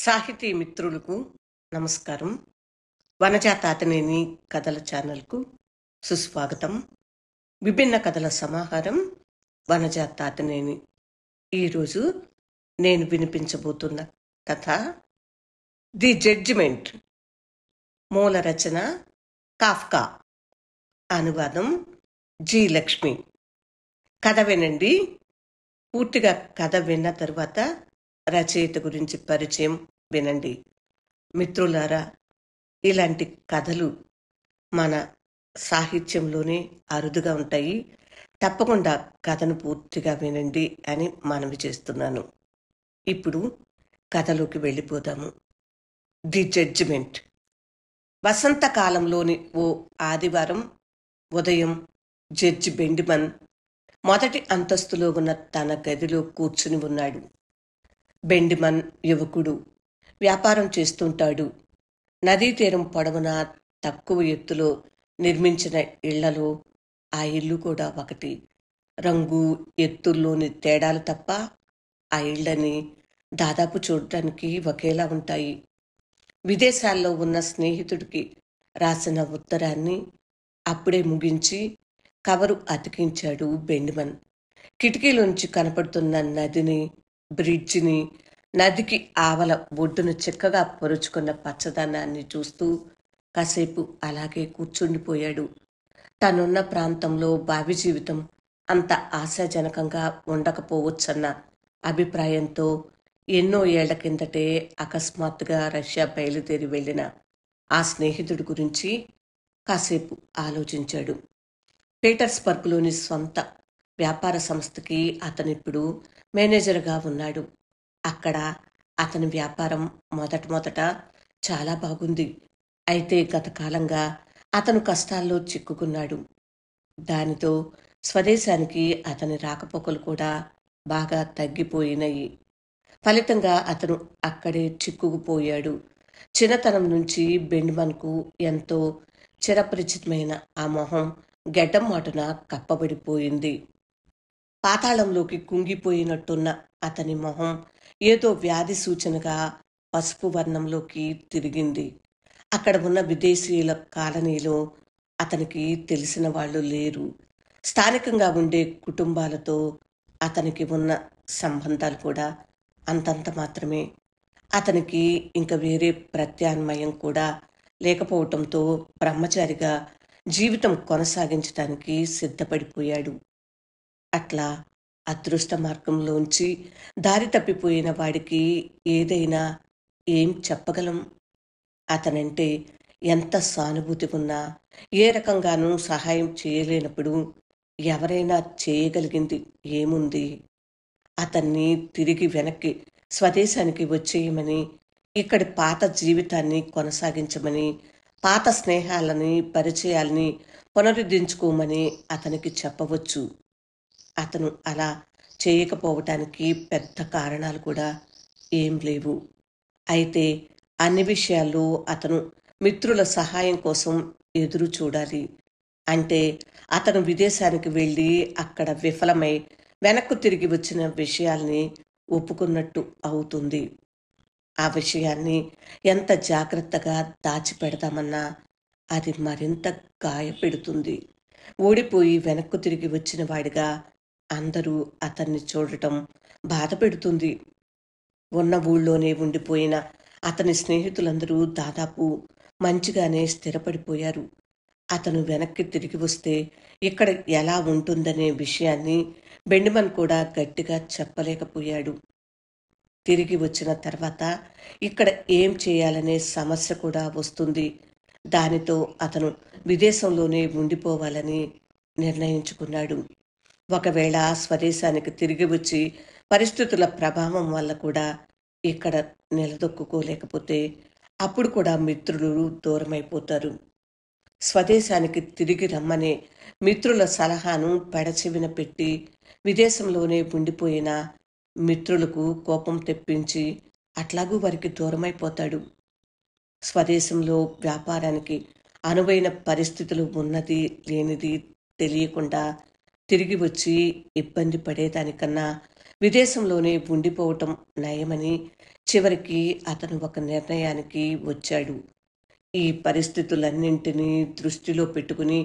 సాహితీ మిత్రులకు నమస్కారం. వనజా తాతనేని కథల ఛానల్కు సుస్వాగతం. విభిన్న కథల సమాహారం వనజా తాతనేని. ఈరోజు నేను వినిపించబోతున్న కథ ది జడ్జిమెంట్. మూల రచన కాఫ్కా, అనువాదం జి లక్ష్మి. కథ వినండి. పూర్తిగా కథ విన్న తరువాత రచయిత గురించి పరిచయం వినండి. మిత్రులారా, ఇలాంటి కథలు మన సాహిత్యంలోనే అరుదుగా ఉంటాయి. తప్పకుండా కథను పూర్తిగా వినండి అని మనవి చేస్తున్నాను. ఇప్పుడు కథలోకి వెళ్ళిపోదాము. The judgement. వసంతకాలంలోని ఓ ఆదివారం ఉదయం జడ్జి బెండిమన్ మొదటి అంతస్తులో ఉన్న తన గదిలో కూర్చుని ఉన్నాడు. బెండిమన్ యువకుడు, వ్యాపారం చేస్తుంటాడు. నదీ తీరం పొడవున తక్కువ ఎత్తులో నిర్మించిన ఇళ్లలో ఆ ఇల్లు కూడా ఒకటి. రంగు ఎత్తుల్లోని తేడాలు తప్ప ఆ ఇళ్ళని దాదాపు చూడటానికి ఒకేలా ఉంటాయి. విదేశాల్లో ఉన్న స్నేహితుడికి రాసిన ఉత్తరాన్ని అప్పుడే ముగించి కవరు అతికించాడు బెండిమన్. కిటికీలోంచి కనపడుతున్న నదిని, బ్రిడ్జిని, నదికి ఆవల ఒడ్డును చిక్కగా పొరుచుకున్న పచ్చదనాన్ని చూస్తూ కాసేపు అలాగే కూర్చుండిపోయాడు. తనున్న ప్రాంతంలో భావి జీవితం అంత ఆశాజనకంగా ఉండకపోవచ్చన్న అభిప్రాయంతో ఎన్నో ఏళ్ల కిందటే అకస్మాత్తుగా రష్యా బయలుదేరి వెళ్లిన ఆ స్నేహితుడి గురించి కాసేపు ఆలోచించాడు. పీటర్స్బర్గ్లోని స్వంత వ్యాపార సంస్థకి అతనిప్పుడు మేనేజర్గా ఉన్నాడు. అక్కడ అతని వ్యాపారం మొదట చాలా బాగుంది. అయితే గత కాలంగా అతను కష్టాల్లో చిక్కుకున్నాడు. దానితో స్వదేశానికి అతని రాకపోకలు కూడా బాగా తగ్గిపోయినాయి. ఫలితంగా అతను అక్కడే చిక్కుకుపోయాడు. చిన్నతనం నుంచి బెండిమన్కు ఎంతో చిరపరిచితమైన ఆ మొహం గెడ్డం మాటున కప్పబడిపోయింది. పాతాళంలోకి కుంగిపోయినట్టున్న అతని మొహం ఏదో వ్యాధి సూచనగా పసుపు వర్ణంలోకి తిరిగింది. అక్కడ ఉన్న విదేశీయుల కాలనీలో అతనికి తెలిసిన వాళ్ళు లేరు. స్థానికంగా ఉండే కుటుంబాలతో అతనికి ఉన్న సంబంధాలు కూడా అంతంత మాత్రమే. అతనికి ఇంక వేరే ప్రత్యామ్నాయం కూడా లేకపోవటంతో బ్రహ్మచారిగా జీవితం కొనసాగించడానికి సిద్ధపడిపోయాడు. అట్లా అదృష్ట మార్గంలోంచి దారి తప్పిపోయిన వాడికి ఏదైనా ఏం చెప్పగలం? అతనంటే ఎంత సానుభూతి ఉన్నా ఏ రకంగానూ సహాయం చేయలేనప్పుడు ఎవరైనా చేయగలిగింది ఏముంది? అతన్ని తిరిగి వెనక్కి స్వదేశానికి వచ్చేయమని, ఇక్కడి పాత జీవితాన్ని కొనసాగించమని, పాత స్నేహాలని, పరిచయాల్ని పునరుద్ధరించుకోమని అతనికి చెప్పవచ్చు. అతను అలా చేయకపోవటానికి పెద్ద కారణాలు కూడా ఏం లేవు. అయితే అన్ని విషయాల్లో అతను మిత్రుల సహాయం కోసం ఎదురు చూడాలి. అంటే అతను విదేశానికి వెళ్ళి అక్కడ విఫలమై వెనక్కు తిరిగి వచ్చిన విషయాల్ని ఒప్పుకున్నట్టు అవుతుంది. ఆ విషయాన్ని ఎంత జాగ్రత్తగా దాచిపెడతామన్నా అది మరింత గాయపెడుతుంది. ఓడిపోయి వెనక్కు తిరిగి వచ్చిన వాడిగా అందరూ అతన్ని చూడటం బాధ పెడుతుంది. ఉన్న ఊళ్ళోనే ఉండిపోయిన అతని స్నేహితులందరూ దాదాపు మంచిగానే స్థిరపడిపోయారు. అతను వెనక్కి తిరిగి వస్తే ఇక్కడ ఎలా ఉంటుందనే విషయాన్ని బెండిమన్ కూడా గట్టిగా చెప్పలేకపోయాడు. తిరిగి వచ్చిన తర్వాత ఇక్కడ ఏం చేయాలనే సమస్య కూడా వస్తుంది. దానితో అతను విదేశంలోనే ఉండిపోవాలని నిర్ణయించుకున్నాడు. ఒకవేళ స్వదేశానికి తిరిగి వచ్చి పరిస్థితుల ప్రభావం వల్ల కూడా ఇక్కడ నిలదొక్కుకోలేకపోతే అప్పుడు కూడా మిత్రులు దూరమైపోతారు. స్వదేశానికి తిరిగి రమ్మనే మిత్రుల సలహాను పెడచెవిన పెట్టి విదేశంలోనే ఉండిపోయిన మిత్రులకు కోపం తెప్పించి అట్లాగూ వారికి దూరమైపోతాడు. స్వదేశంలో వ్యాపారానికి అనువైన పరిస్థితులు ఉన్నది లేనిది తెలియకుండా తిరిగి వచ్చి ఇబ్బంది పడేదానికన్నా విదేశంలోనే ఉండిపోవటం నయమని చివరికి అతను ఒక నిర్ణయానికి వచ్చాడు. ఈ పరిస్థితులన్నింటినీ దృష్టిలో పెట్టుకుని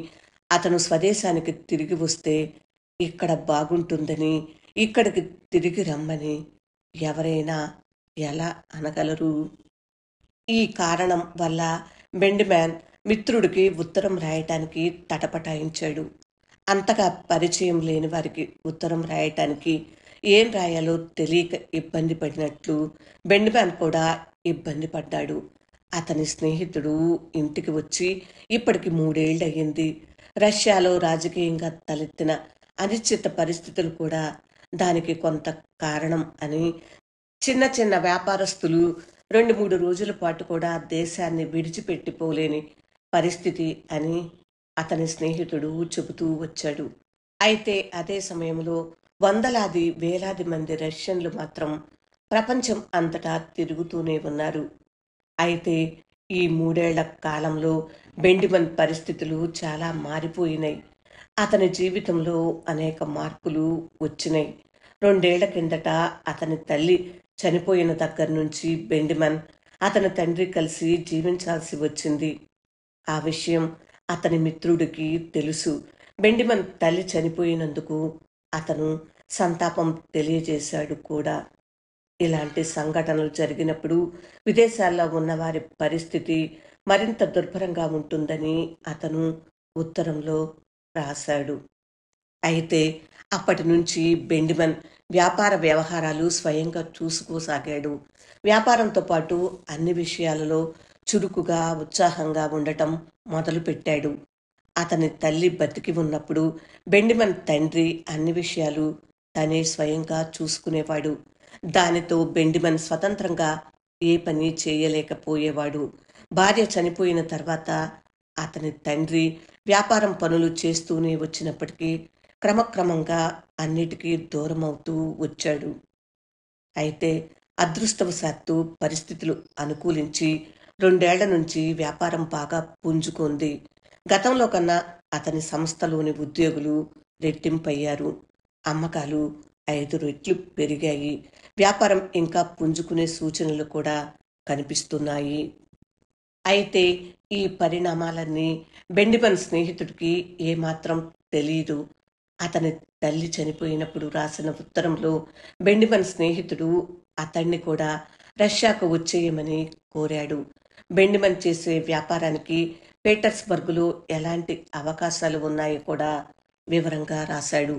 అతను స్వదేశానికి తిరిగి వస్తే ఇక్కడ బాగుంటుందని, ఇక్కడికి తిరిగి రమ్మని ఎవరైనా ఎలా అనగలరు? ఈ కారణం వల్ల బెండిమ్యాన్ మిత్రుడికి ఉత్తరం రాయటానికి తటపటాయించాడు. అంతగా పరిచయం లేని వారికి ఉత్తరం రాయటానికి ఏం రాయాలో తెలియక ఇబ్బంది పడినట్లు బెండిమ్యాన్ కూడా ఇబ్బంది పడ్డాడు. అతని స్నేహితుడు ఇంటికి వచ్చి ఇప్పటికి 3 ఏళ్లయ్యింది. రష్యాలో రాజకీయంగా తలెత్తిన అనిశ్చిత పరిస్థితులు కూడా దానికి కొంత కారణం అని, చిన్న చిన్న వ్యాపారస్తులు 2-3 రోజుల పాటు కూడా దేశాన్ని విడిచిపెట్టిపోలేని పరిస్థితి అని అతని స్నేహితుడు చెబుతూ వచ్చాడు. అయితే అదే సమయంలో వందలాది వేలాది మంది రష్యన్లు మాత్రం ప్రపంచం అంతటా తిరుగుతూనే ఉన్నారు. అయితే ఈ 3 ఏళ్ల కాలంలో బెండిమన్ పరిస్థితులు చాలా మారిపోయినాయి. అతని జీవితంలో అనేక మార్పులు వచ్చినాయి. 2 ఏళ్ల కిందట అతని తల్లి చనిపోయిన దగ్గర నుంచి బెండిమన్ అతని తండ్రి కలిసి జీవించాల్సి వచ్చింది. ఆ విషయం అతని మిత్రుడికి తెలుసు. బెండిమన్ తల్లి చనిపోయినందుకు అతను సంతాపం తెలియజేశాడు కూడా. ఇలాంటి సంఘటనలు జరిగినప్పుడు విదేశాల్లో ఉన్నవారి పరిస్థితి మరింత దుర్భరంగా ఉంటుందని అతను ఉత్తరంలో రాశాడు. అయితే అప్పటి నుంచి బెండిమన్ వ్యాపార వ్యవహారాలు స్వయంగా చూసుకోసాగాడు. వ్యాపారంతో పాటు అన్ని విషయాలలో చురుకుగా, ఉత్సాహంగా ఉండటం మొదలుపెట్టాడు. అతని తల్లి బతికి ఉన్నప్పుడు బెండిమన్ తండ్రి అన్ని విషయాలు తనే స్వయంగా చూసుకునేవాడు. దానితో బెండిమన్ స్వతంత్రంగా ఏ పని చేయలేకపోయేవాడు. భార్య చనిపోయిన తర్వాత అతని తండ్రి వ్యాపారం పనులు చేస్తూనే వచ్చినప్పటికీ క్రమక్రమంగా అన్నిటికీ దూరమవుతూ వచ్చాడు. అయితే అదృష్టవశాత్తు పరిస్థితులు అనుకూలించి 2 ఏళ్ల నుంచి వ్యాపారం బాగా పుంజుకుంది. గతంలో కన్నా అతని సంస్థలోని ఉద్యోగులు రెట్టింపయ్యారు. అమ్మకాలు 5 రెట్లు పెరిగాయి. వ్యాపారం ఇంకా పుంజుకునే సూచనలు కూడా కనిపిస్తున్నాయి. అయితే ఈ పరిణామాలన్నీ బెండిమన్ స్నేహితుడికి ఏమాత్రం తెలీదు. అతని తల్లి చనిపోయినప్పుడు రాసిన ఉత్తరంలో బెండిమన్ స్నేహితుడు అతన్ని కూడా రష్యాకు వచ్చేయమని కోరాడు. బెండిమన్ చేసే వ్యాపారానికి పీటర్స్బర్గులో ఎలాంటి అవకాశాలు ఉన్నాయో కూడా వివరంగా రాశాడు.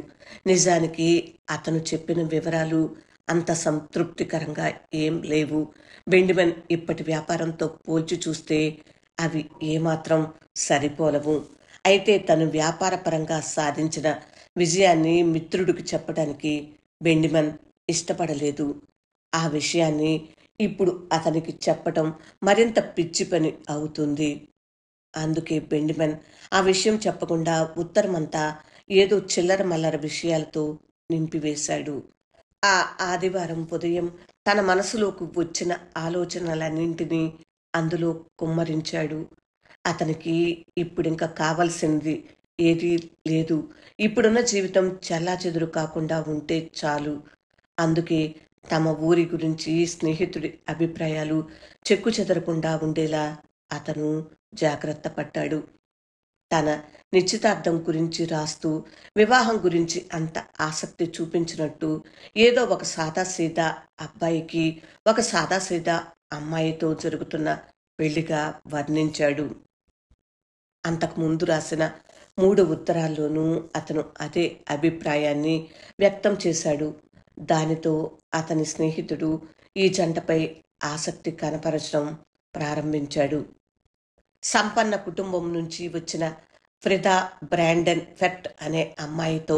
నిజానికి అతను చెప్పిన వివరాలు అంత సంతృప్తికరంగా ఏం లేవు. బెండిమన్ ఇప్పటి వ్యాపారంతో పోల్చి చూస్తే అవి ఏమాత్రం సరిపోలవు. అయితే తను వ్యాపారపరంగా సాధించిన విజయాన్ని మిత్రుడికి చెప్పడానికి బెండిమన్ ఇష్టపడలేదు. ఆ విషయాన్ని ఇప్పుడు అతనికి చెప్పటం మరింత పిచ్చి పని అవుతుంది. అందుకే బెండిమన్ ఆ విషయం చెప్పకుండా ఉత్తరమంతా ఏదో చిల్లర మల్లర విషయాలతో నింపివేశాడు. ఆ ఆదివారం ఉదయం తన మనసులోకి వచ్చిన ఆలోచనలన్నింటినీ అందులో కుమ్మరించాడు. అతనికి ఇప్పుడింక కావలసింది ఏదీ లేదు. ఇప్పుడున్న జీవితం చెల్లాచెదురు కాకుండా ఉంటే చాలు. అందుకే తమ ఊరి గురించి స్నేహితుడి అభిప్రాయాలు చెక్కుచెదరకుండా ఉండేలా అతను జాగ్రత్త పడ్డాడు. తన నిశ్చితార్థం గురించి రాస్తూ వివాహం గురించి అంత ఆసక్తి చూపించినట్టు ఏదో ఒక సాదాసీదా అబ్బాయికి ఒక సాదాసీదా అమ్మాయితో జరుగుతున్న పెళ్లిగా వర్ణించాడు. అంతకుముందు రాసిన 3 ఉత్తరాల్లోనూ అతను అదే అభిప్రాయాన్ని వ్యక్తం చేశాడు. దానితో అతని స్నేహితుడు ఈ జంటపై ఆసక్తి కనపరచడం ప్రారంభించాడు. సంపన్న కుటుంబం నుంచి వచ్చిన ఫ్రిదా బ్రాండెన్ ఫెర్ట్ అనే అమ్మాయితో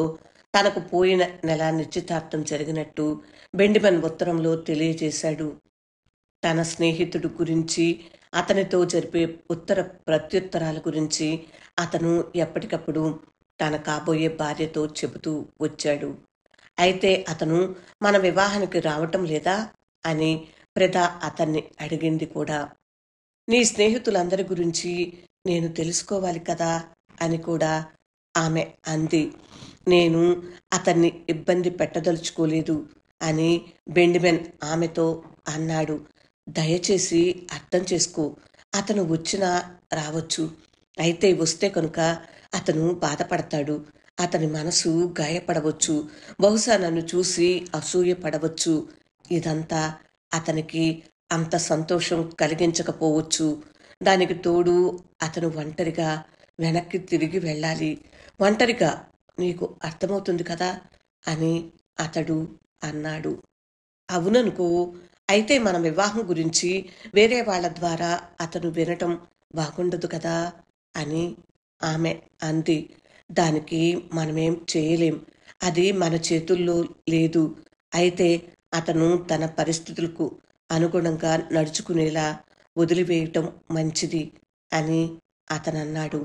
తనకు పోయిన నెల నిశ్చితార్థం జరిగినట్టు బెండిమన్ ఉత్తరంలో తెలియజేశాడు. తన స్నేహితుడు గురించి, అతనితో జరిపే ఉత్తర ప్రత్యుత్తరాల గురించి అతను ఎప్పటికప్పుడు తన కాబోయే భార్యతో చెబుతూ వచ్చాడు. అయితే అతను మన వివాహానికి రావటం లేదా అని ఫ్రిదా అతన్ని అడిగింది కూడా. నీ స్నేహితులందరి గురించి నేను తెలుసుకోవాలి కదా అని కూడా ఆమె అంది. నేను అతన్ని ఇబ్బంది పెట్టదలుచుకోలేదు అని బెండిమెన్ ఆమెతో అన్నాడు. దయచేసి అర్థం చేసుకో. అతను వచ్చినా రావచ్చు. అయితే వస్తే కనుక అతను బాధపడతాడు. అతని మనసు గాయపడవచ్చు. బహుశా నన్ను చూసి అసూయపడవచ్చు. ఇదంతా అతనికి అంత సంతోషం కలిగించకపోవచ్చు. దానికి తోడు అతను ఒంటరిగా వెనక్కి తిరిగి వెళ్ళాలి. ఒంటరిగా, నీకు అర్థమవుతుంది కదా అని అతడు అన్నాడు. అవుననుకో. అయితే మన వివాహం గురించి వేరే వాళ్ళ ద్వారా అతను వినటం బాగుండదు కదా అని ఆమె అంది. దానికి మనమేం చేయలేం. అది మన చేతుల్లో లేదు. అయితే అతను తన పరిస్థితులకు అనుగుణంగా నడుచుకునేలా వదిలివేయటం మంచిది అని అతనన్నాడు.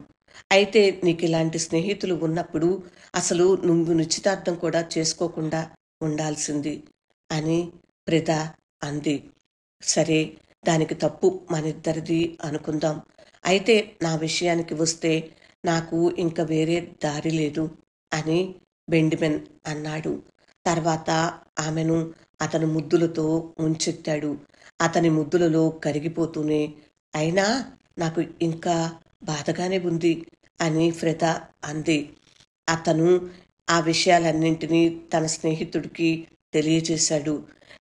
అయితే నీకిలాంటి స్నేహితులు ఉన్నప్పుడు అసలు నువ్వు నిశ్చితార్థం కూడా చేసుకోకుండా ఉండాల్సింది అని ప్రిద అంది. సరే, దానికి తప్పు మనిద్దరిది అనుకుందాం. అయితే నా విషయానికి వస్తే నాకు ఇంక వేరే దారి లేదు అని బెండిమెన్ అన్నాడు. తర్వాత ఆమెను అతను ముద్దులతో ముంచెత్తాడు. అతని ముద్దులలో కరిగిపోతూనే, అయినా నాకు ఇంకా బాధగానే ఉంది అని ఫ్రెద అంది. అతను ఆ విషయాలన్నింటినీ తన స్నేహితుడికి తెలియజేశాడు.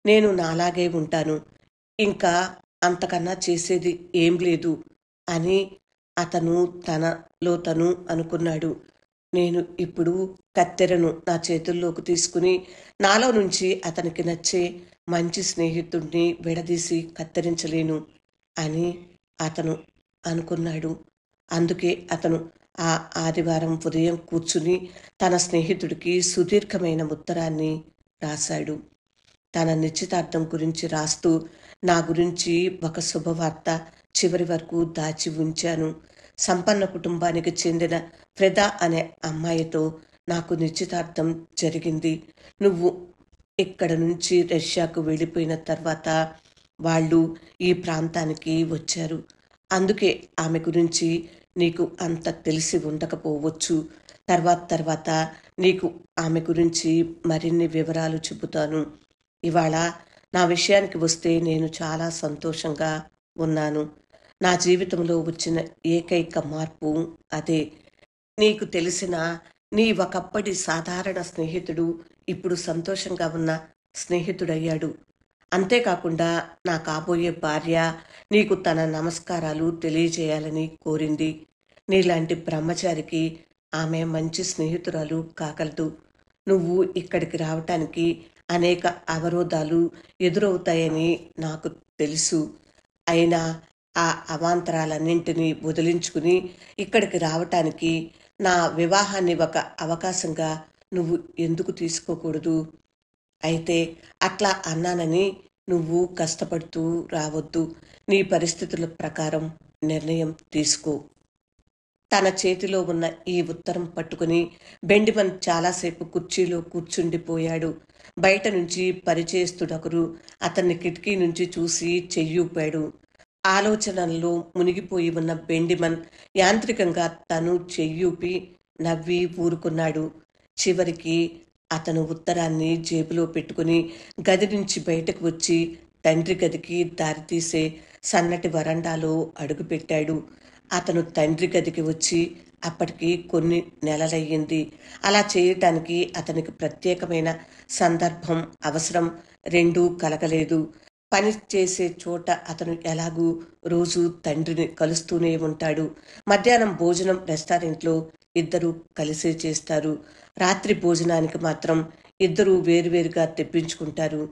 నేను నాలాగే ఉంటాను. ఇంకా అంతకన్నా చేసేది ఏం లేదు అని అతను తనలో తను అనుకున్నాడు. నేను ఇప్పుడు కత్తెరను నా చేతుల్లోకి తీసుకుని నాలో నుంచి అతనికి నచ్చే మంచి స్నేహితుడిని విడదీసి కత్తిరించలేను అని అతను అనుకున్నాడు. అందుకే అతను ఆ ఆదివారం ఉదయం కూర్చుని తన స్నేహితుడికి సుదీర్ఘమైన ఉత్తరాన్ని రాశాడు. తన నిశ్చితార్థం గురించి రాస్తూ, నా గురించి ఒక శుభవార్త చివరి వరకు దాచి ఉంచాను. సంపన్న కుటుంబానికి చెందిన ఫ్రెద అనే అమ్మాయితో నాకు నిశ్చితార్థం జరిగింది. నువ్వు ఇక్కడ నుంచి రష్యాకు వెళ్ళిపోయిన తర్వాత వాళ్ళు ఈ ప్రాంతానికి వచ్చారు. అందుకే ఆమె గురించి నీకు అంత తెలిసి ఉండకపోవచ్చు. తర్వాత నీకు ఆమె గురించి మరిన్ని వివరాలు చెబుతాను. ఇవాళ నా విషయానికి వస్తే నేను చాలా సంతోషంగా ఉన్నాను. నా జీవితంలో వచ్చిన ఏకైక మార్పు అదే. నీకు తెలిసిన నీ ఒకప్పటి సాధారణ స్నేహితుడు ఇప్పుడు సంతోషంగా ఉన్న స్నేహితుడయ్యాడు. అంతేకాకుండా నా కాబోయే భార్య నీకు తన నమస్కారాలు తెలియజేయాలని కోరింది. నీలాంటి బ్రహ్మచారికి ఆమె మంచి స్నేహితురాలు కాగలదు. నువ్వు ఇక్కడికి రావటానికి అనేక అవరోధాలు ఎదురవుతాయని నాకు తెలుసు. అయినా ఆ అవాంతరాలన్నింటినీ వదిలించుకుని ఇక్కడికి రావటానికి, నా వివాహాన్ని ఒక అవకాశంగా నువ్వు ఎందుకు తీసుకోకూడదు? అయితే అట్లా అన్నానని నువ్వు కష్టపడుతూ రావద్దు. నీ పరిస్థితుల ప్రకారం నిర్ణయం తీసుకో. తన చేతిలో ఉన్న ఈ ఉత్తరం పట్టుకుని బెండిమన్ చాలాసేపు కుర్చీలో కూర్చుండిపోయాడు. బయట నుంచి పరిచయస్తుడొకరు అతన్ని కిటికీ నుంచి చూసి చెయ్యూపాడు. ఆలోచనల్లో మునిగిపోయి ఉన్న బెండిమన్ యాంత్రికంగా తను చెయ్యూపి నవ్వి ఊరుకున్నాడు. చివరికి అతను ఉత్తరాన్ని జేబులో పెట్టుకుని గది నుంచి బయటకు వచ్చి తండ్రి గదికి దారితీసే సన్నటి వరండాలో అడుగుపెట్టాడు. అతను తండ్రి గదికి వచ్చి అప్పటికి కొన్ని నెలలయ్యింది. అలా చేయటానికి అతనికి ప్రత్యేకమైన సందర్భం, అవసరం రెండూ కలగలేదు. పని చేసే చోట అతను ఎలాగూ రోజు తండ్రిని కలుస్తూనే ఉంటాడు. మధ్యాహ్నం భోజనం రెస్టారెంట్లో ఇద్దరూ కలిసే చేస్తారు. రాత్రి భోజనానికి మాత్రం ఇద్దరూ వేరువేరుగా తెప్పించుకుంటారు.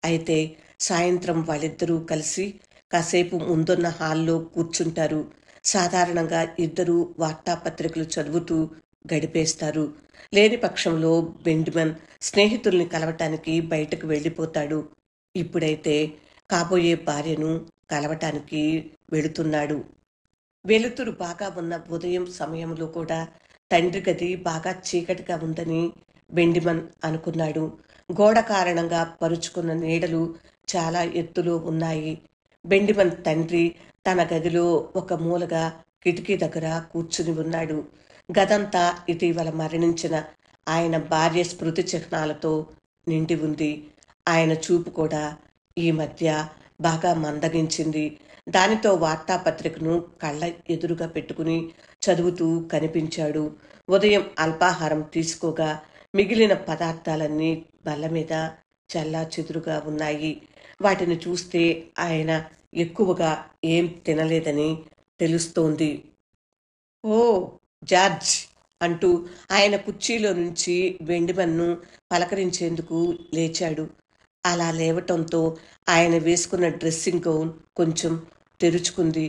అయితే సాయంత్రం వాళ్ళిద్దరూ కలిసి కాసేపు ముందున్న హాల్లో కూర్చుంటారు. సాధారణంగా ఇద్దరూ వార్తాపత్రికలు చదువుతూ గడిపేస్తారు. లేని పక్షంలో బెండిమన్ స్నేహితుల్ని కలవటానికి బయటకు వెళ్ళిపోతాడు. ఇప్పుడైతే కాబోయే భార్యను కలవటానికి వెళుతున్నాడు. వెలుతురు బాగా ఉన్న ఉదయం సమయంలో కూడా తండ్రి గది బాగా చీకటిగా ఉందని బెండిమన్ అనుకున్నాడు. గోడ కారణంగా పరుచుకున్న నీడలు చాలా ఎత్తులో ఉన్నాయి. బెండిమన్ తండ్రి తన గదిలో ఒక మూలగా కిటికీ దగ్గర కూర్చుని ఉన్నాడు. గదంతా ఇటీవల మరణించిన ఆయన భార్య స్మృతి చిహ్నాలతో నిండి ఉంది. ఆయన చూపు కూడా ఈ మధ్య బాగా మందగించింది. దానితో వార్తాపత్రికను కళ్ళ ఎదురుగా పెట్టుకుని చదువుతూ కనిపించాడు. ఉదయం అల్పాహారం తీసుకోగా మిగిలిన పదార్థాలన్నీ బల్ల మీద చెల్లాచెదురుగా ఉన్నాయి. వాటిని చూస్తే ఆయన ఎక్కువగా ఏం తినలేదని తెలుస్తోంది. ఓ జార్జ్ అంటూ ఆయన కుర్చీలో నుంచి వెండిమన్ను పలకరించేందుకు లేచాడు. అలా లేవటంతో ఆయన వేసుకున్న డ్రెస్సింగ్ గౌన్ కొంచెం తెరుచుకుంది.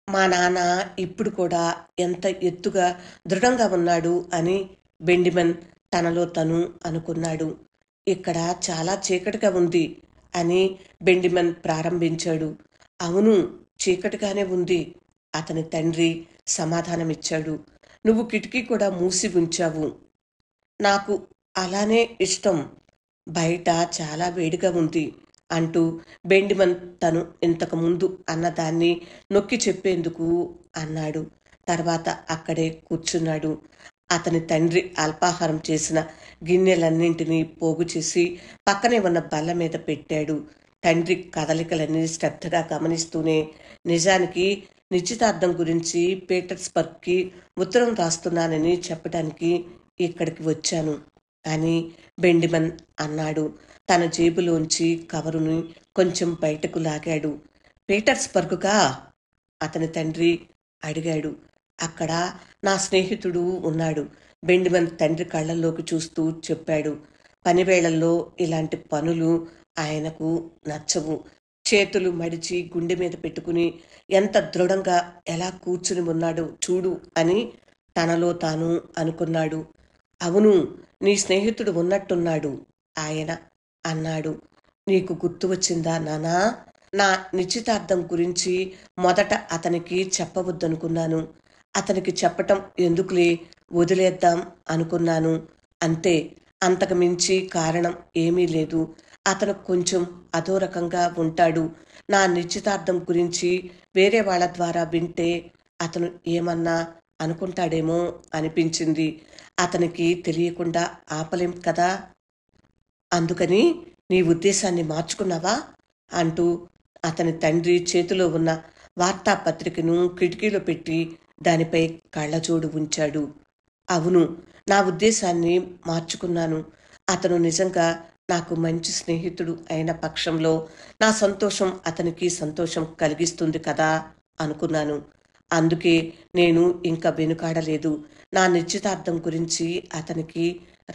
మా నాన్న ఇప్పుడు కూడా ఎంత ఎత్తుగా దృఢంగా ఉన్నాడు అని బెండిమన్ తనలో తను అనుకున్నాడు. ఇక్కడ చాలా చీకటిగా ఉంది అని బెండిమన్ ప్రారంభించాడు. అవును, చీకటిగానే ఉంది, అతని తండ్రి సమాధానమిచ్చాడు. నువ్వు కిటికీ కూడా మూసి ఉంచావు. నాకు అలానే ఇష్టం. బయట చాలా వేడిగా ఉంది అంటూ బెండిమన్ తను ఇంతకుముందు అన్నదాన్ని నొక్కి చెప్పేందుకు అన్నాడు. తర్వాత అక్కడే కూర్చున్నాడు. అతని తండ్రి అల్పాహారం చేసిన గిన్నెలన్నింటినీ పోగు చేసి పక్కనే ఉన్న బల్ల మీద పెట్టాడు. తండ్రి కదలికలన్నీ శ్రద్ధగా గమనిస్తూనే, నిజానికి నిశ్చితార్థం గురించి పీటర్స్బర్గ్కి ఉత్తరం రాస్తున్నానని చెప్పడానికి ఇక్కడికి వచ్చాను అని బెండిమన్ అన్నాడు. తన జేబులోంచి కవరుని కొంచెం బయటకు లాగాడు. పీటర్స్బర్గుగా? అతని తండ్రి అడిగాడు. అక్కడ నా స్నేహితుడు ఉన్నాడు, బెండిమన్ తండ్రి కళ్ళల్లోకి చూస్తూ చెప్పాడు. పనివేళల్లో ఇలాంటి పనులు ఆయనకు నచ్చవు. చేతులు మడిచి గుండె మీద పెట్టుకుని ఎంత దృఢంగా ఎలా కూర్చుని ఉన్నాడో చూడు అని తనలో తాను అనుకున్నాడు. అవును, నీ స్నేహితుడు ఉన్నట్టున్నాడు ఆయన అన్నాడు. నీకు గుర్తు వచ్చిందా నానా? నా నిశ్చితార్థం గురించి మొదట అతనికి చెప్పవద్దనుకున్నాను. అతనికి చెప్పటం ఎందుకులే, వదిలేద్దాం అనుకున్నాను. అంతే, అంతకు మించి కారణం ఏమీ లేదు. అతను కొంచెం అదో రకంగా ఉంటాడు. నా నిశ్చితార్థం గురించి వేరే వాళ్ళ ద్వారా వింటే అతను ఏమన్నా అనుకుంటాడేమో అనిపించింది. అతనికి తెలియకుండా ఆపలేం కదా. అందుకని నీ ఉద్దేశాన్ని మార్చుకున్నావా అంటూ అతని తండ్రి చేతిలో ఉన్న వార్తాపత్రికను కిటికీలో పెట్టి దానిపై కళ్ళజోడు ఉంచాడు. అవును, నా ఉద్దేశాన్ని మార్చుకున్నాను. అతను నిజంగా నాకు మంచి స్నేహితుడు అయిన పక్షంలో నా సంతోషం అతనికి సంతోషం కలిగిస్తుంది కదా అనుకున్నాను. అందుకే నేను ఇంకా వెనుకాడలేదు. నా నిశ్చితార్థం గురించి అతనికి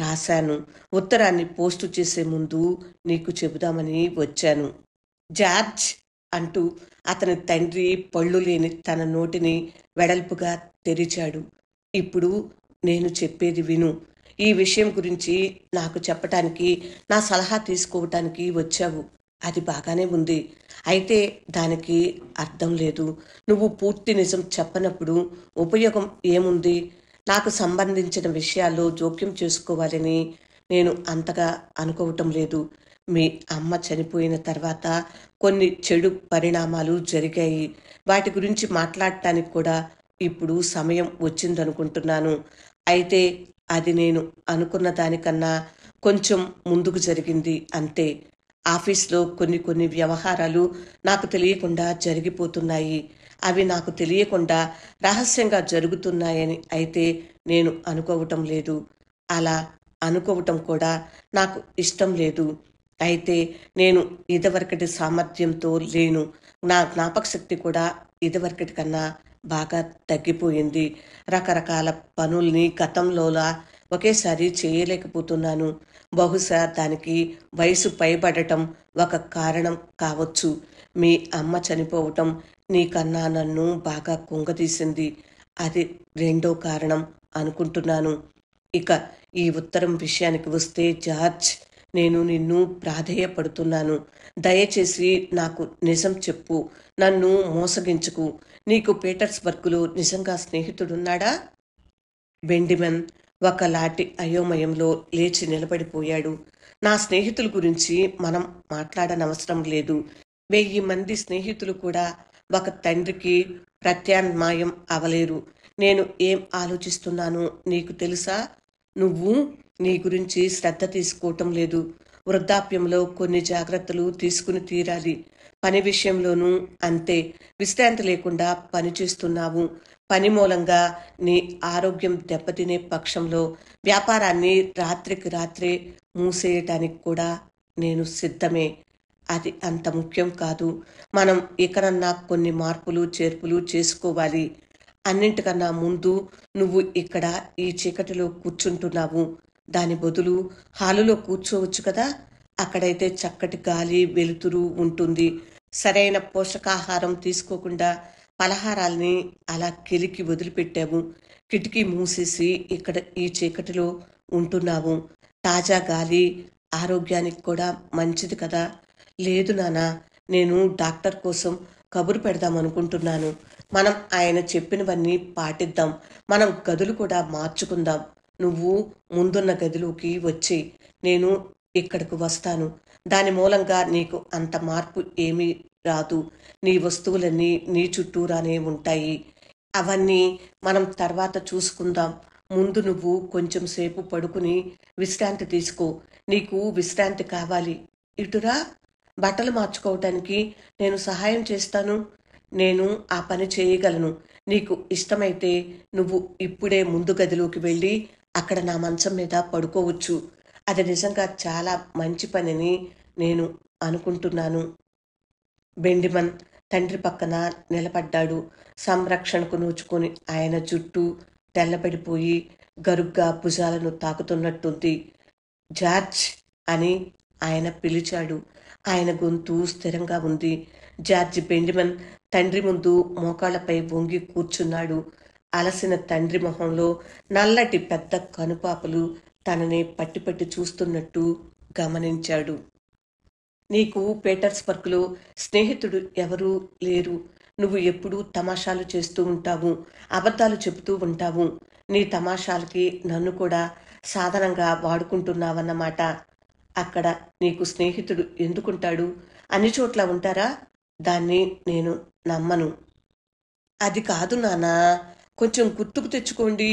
రాశాను. ఉత్తరాన్ని పోస్టు చేసే ముందు నీకు చెబుదామని వచ్చాను. జార్జ్ అంటూ అతని తండ్రి పళ్ళు లేని తన నోటిని వెడల్పుగా తెరిచాడు. ఇప్పుడు నేను చెప్పేది విను. ఈ విషయం గురించి నాకు చెప్పటానికి, నా సలహా తీసుకోవటానికి వచ్చావు. అది బాగానే ఉంది. అయితే దానికి అర్థం లేదు. నువ్వు పూర్తి నిజం చెప్పనప్పుడు ఉపయోగం ఏముంది? నాకు సంబంధించిన విషయాల్లో జోక్యం చేసుకోవాలని నేను అంతగా అనుకోవటం లేదు. మీ అమ్మ చనిపోయిన తర్వాత కొన్ని చెడు పరిణామాలు జరిగాయి. వాటి గురించి మాట్లాడటానికి కూడా ఇప్పుడు సమయం వచ్చిందనుకుంటున్నాను. అయితే అది నేను అనుకున్న దానికన్నా కొంచెం ముందుకు జరిగింది అంతే. ఆఫీస్లో కొన్ని వ్యవహారాలు నాకు తెలియకుండా జరిగిపోతున్నాయి. అవి నాకు తెలియకుండా రహస్యంగా జరుగుతున్నాయని అయితే నేను అనుకోవటం లేదు. అలా అనుకోవటం కూడా నాకు ఇష్టం లేదు. అయితే నేను ఇదివరకటి సామర్థ్యంతో లేను. నా జ్ఞాపకశక్తి కూడా ఇదివరకటి కన్నా బాగా తగ్గిపోయింది. రకరకాల పనుల్ని గతంలోలా ఒకేసారి చేయలేకపోతున్నాను. బహుశా దానికి వయసు పైబడటం ఒక కారణం కావచ్చు. మీ అమ్మ చనిపోవటం నీకన్నా నన్ను బాగా కుంగదీసింది. అది రెండో కారణం అనుకుంటున్నాను. ఇక ఈ ఉత్తరం విషయానికి వస్తే జార్జ్, నేను నిన్ను ప్రాధేయపడుతున్నాను. దయచేసి నాకు నిజం చెప్పు. నన్ను మోసగించుకు. నీకు పీటర్స్బర్గ్లో నిజంగా స్నేహితుడున్నాడా? బెండిమన్ ఒకలాంటి అయోమయంలో లేచి నిలబడిపోయాడు. నా స్నేహితుల గురించి మనం మాట్లాడనవసరం లేదు. 1000 మంది స్నేహితులు కూడా ఒక తండ్రికి ప్రత్యామ్నాయం అవలేరు. నేను ఏం ఆలోచిస్తున్నానో నీకు తెలుసా? నువ్వు నీ గురించి శ్రద్ధ తీసుకోవటం లేదు. వృద్ధాప్యంలో కొన్ని జాగ్రత్తలు తీసుకుని తీరాలి. పని విషయంలోనూ అంతే. విశ్రాంతి లేకుండా పని చేస్తున్నావు. పని మూలంగా నీ ఆరోగ్యం దెబ్బతినే పక్షంలో వ్యాపారాన్ని రాత్రికి రాత్రే మూసేయటానికి కూడా నేను సిద్ధమే. అది అంత ముఖ్యం కాదు. మనం ఇకనన్నా కొన్ని మార్పులు చేర్పులు చేసుకోవాలి. అన్నింటికన్నా ముందు నువ్వు ఇక్కడ ఈ చీకటిలో కూర్చుంటున్నావు. దాని బదులు హాలులో కూర్చోవచ్చు కదా. అక్కడైతే చక్కటి గాలి వెలుతురు ఉంటుంది. సరైన పోషకాహారం తీసుకోకుండా పలహారాల్ని అలా కెలికి వదిలిపెట్టావు. కిటికీ మూసేసి ఇక్కడ ఈ చీకటిలో ఉంటున్నావు. తాజా గాలి ఆరోగ్యానికి కూడా మంచిది కదా. లేదు నానా, నేను డాక్టర్ కోసం కబురు పెడదామనుకుంటున్నాను. మనం ఆయన చెప్పినవన్నీ పాటిద్దాం. మనం గదులు కూడా మార్చుకుందాం. నువ్వు ముందున్న గదిలోకి వచ్చేయ్. నేను ఇక్కడికి వస్తాను. దాని మూలంగా నీకు అంత మార్పు ఏమీ రాదు. నీ వస్తువులన్నీ నీ చుట్టూరానే ఉంటాయి. అవన్నీ మనం తర్వాత చూసుకుందాం. ముందు నువ్వు కొంచెం సేపు పడుకుని విశ్రాంతి తీసుకో. నీకు విశ్రాంతి కావాలి. ఇటురా, బట్టలు మార్చుకోవటానికి నేను సహాయం చేస్తాను. నేను ఆ పని చేయగలను. నీకు ఇష్టమైతే నువ్వు ఇప్పుడే ముందు గదిలోకి వెళ్ళి అక్కడ నా మంచం మీద పడుకోవచ్చు. అది నిజంగా చాలా మంచి పనిని నేను అనుకుంటున్నాను. బెండిమన్ తండ్రి పక్కన నిలబడ్డాడు. సంరక్షణకు నోచుకొని ఆయన జుట్టు తెల్లబడిపోయి గరుగ్గా భుజాలను తాకుతున్నట్టుంది. జార్జ్ అని ఆయన పిలిచాడు. ఆయన గొంతు స్థిరంగా ఉంది. జార్జ్ బెండిమన్ తండ్రి ముందు మోకాళ్లపై వంగి కూర్చున్నాడు. అలసిన తండ్రి మొహంలో నల్లటి పెద్ద కనుపాపలు తనని పట్టి పట్టి చూస్తున్నట్టు గమనించాడు. నీకు పీటర్స్బర్గ్లో స్నేహితుడు ఎవరూ లేరు. నువ్వు ఎప్పుడూ తమాషాలు చేస్తూ ఉంటావు, అబద్ధాలు చెబుతూ ఉంటావు. నీ తమాషాలకి నన్ను కూడా సాధనంగా వాడుకుంటున్నావన్నమాట. అక్కడ నీకు స్నేహితుడు ఎందుకుంటాడు? అన్ని చోట్ల ఉంటారా? దాన్ని నేను నమ్మను. అది కాదు నాన్నా, కొంచెం గుర్తుకు తెచ్చుకోండి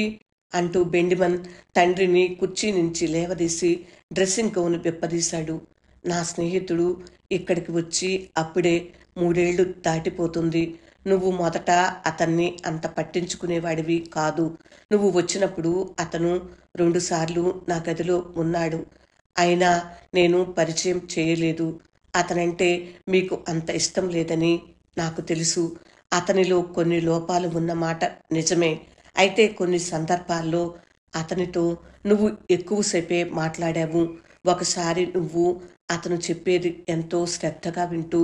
అంటూ బెండిమన్ తండ్రిని కుర్చీ నుంచి లేవదీసి డ్రెస్సింగ్ గౌను విప్పదీశాడు. నా స్నేహితుడు ఇక్కడికి వచ్చి అప్పుడే 3 ఏళ్లు దాటిపోతుంది. నువ్వు మొదట అతన్ని అంత పట్టించుకునేవాడివి కాదు. నువ్వు వచ్చినప్పుడు అతను 2 సార్లు నా గదిలో ఉన్నాడు. అయినా నేను పరిచయం చేయలేదు. అతనంటే మీకు అంత ఇష్టం లేదని నాకు తెలుసు. అతనిలో కొన్ని లోపాలు ఉన్నమాట నిజమే. అయితే కొన్ని సందర్భాల్లో అతనితో నువ్వు ఎక్కువసేపే మాట్లాడావు. ఒకసారి నువ్వు అతను చెప్పేది ఎంతో శ్రద్ధగా వింటూ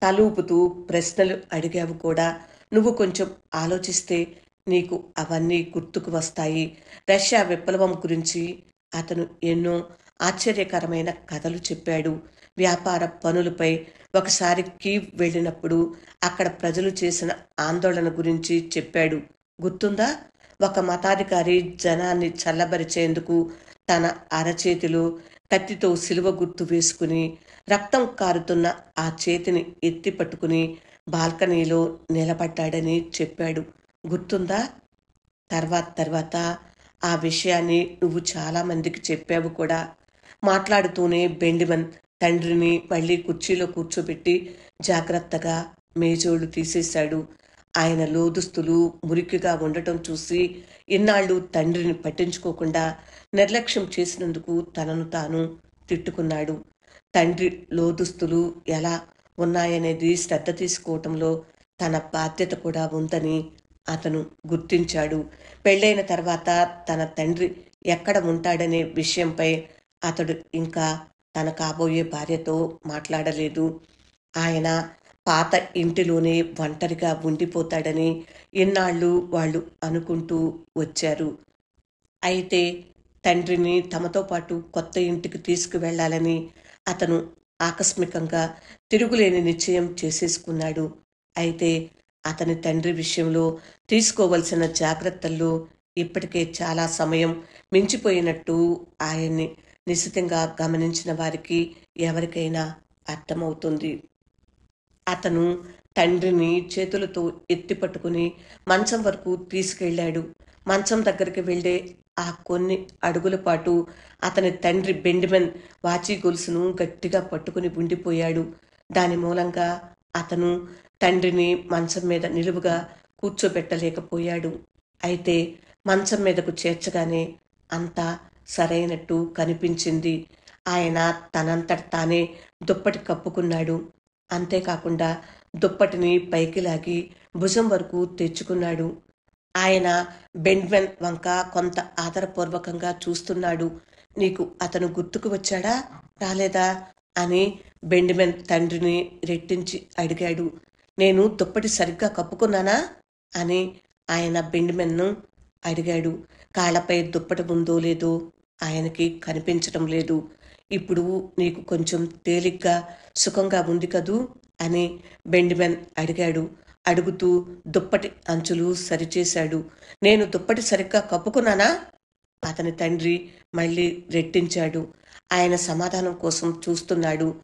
తలూపుతూ ప్రశ్నలు అడిగావు కూడా. నువ్వు కొంచెం ఆలోచిస్తే నీకు అవన్నీ గుర్తుకు వస్తాయి. రష్యా విప్లవం గురించి అతను ఎన్నో ఆశ్చర్యకరమైన కథలు చెప్పాడు. వ్యాపార పనులపై ఒకసారి కీవ్ వెళ్ళినప్పుడు అక్కడ ప్రజలు చేసిన ఆందోళన గురించి చెప్పాడు. గుర్తుందా? ఒక మతాధికారి జనాన్ని చల్లబరిచేందుకు తన అరచేతిలో కత్తితో సిలువ గుర్తు వేసుకుని రక్తం కారుతున్న ఆ చేతిని ఎత్తి పట్టుకుని బాల్కనీలో నిలబడ్డాడని చెప్పాడు. గుర్తుందా? తర్వాత ఆ విషయాన్ని నువ్వు చాలా మందికి చెప్పావు కూడా. మాట్లాడుతూనే బెండిమన్ తండ్రిని మళ్ళీ కుర్చీలో కూర్చోబెట్టి జాగ్రత్తగా మేజోళ్లు తీసేశాడు. ఆయన లోదుస్తులు మురికిగా ఉండటం చూసి ఇన్నాళ్ళు తండ్రిని పట్టించుకోకుండా నిర్లక్ష్యం చేసినందుకు తనను తాను తిట్టుకున్నాడు. తండ్రి లోదుస్తులు ఎలా ఉన్నాయనేది శ్రద్ధ తీసుకోవటంలో తన బాధ్యత కూడా ఉందని అతను గుర్తించాడు. పెళ్ళైన తర్వాత తన తండ్రి ఎక్కడ ఉంటాడనే విషయంపై అతడు ఇంకా తన కాబోయే భార్యతో మాట్లాడలేదు. ఆయన పాత ఇంటిలోనే ఒంటరిగా ఉండిపోతాడని ఇన్నాళ్ళు వాళ్ళు అనుకుంటూ వచ్చారు. అయితే తండ్రిని తమతో పాటు కొత్త ఇంటికి తీసుకువెళ్లాలని అతను ఆకస్మికంగా తిరుగులేని నిశ్చయం చేసేసుకున్నాడు. అయితే అతని తండ్రి విషయంలో తీసుకోవలసిన జాగ్రత్తల్లో ఇప్పటికే చాలా సమయం మించిపోయినట్టు ఆయన్ని నిశితంగా గమనించిన వారికి ఎవరికైనా అర్థమవుతుంది. అతను తండ్రిని చేతులతో ఎత్తి పట్టుకుని మంచం వరకు తీసుకెళ్లాడు. మంచం దగ్గరికి వెళ్ళే ఆ కొన్ని అడుగుల పాటు అతని తండ్రి బెండిమెన్ వాచి గొలుసును గట్టిగా పట్టుకుని ఉండిపోయాడు. దాని మూలంగా అతను తండ్రిని మంచం మీద నిలువుగా కూర్చోబెట్టలేకపోయాడు. అయితే మంచం మీదకు చేర్చగానే అంతా సరైనట్టు కనిపించింది. ఆయన తనంతట తానే దుప్పటి కప్పుకున్నాడు. అంతేకాకుండా దుప్పటిని పైకి లాగి భుజం వరకు తెచ్చుకున్నాడు. ఆయన బెండ్మెన్ వంక కొంత ఆదరపూర్వకంగా చూస్తున్నాడు. నీకు అతను గుర్తుకు వచ్చాడా, రాలేదా అని బెండ్మెన్ తండ్రిని రెట్టించి అడిగాడు. నేను దుప్పటి సరిగ్గా కప్పుకున్నానా అని ఆయన బెండ్మెన్ను అడిగాడు. కాళ్ళపై దుప్పటి ఉందో లేదో ఆయనకి కనిపించటం లేదు. ఇప్పుడు నీకు కొంచెం తేలిగ్గా సుఖంగా ఉంది కదూ అని బెండ్మెన్ అడిగాడు. అడుగుతూ దుప్పటి అంచులు సరిచేశాడు. నేను దుప్పటి సరిగ్గా కప్పుకున్నానా అతని తండ్రి మళ్ళీ రెట్టించాడు. ఆయన సమాధానం కోసం చూస్తున్నాడు.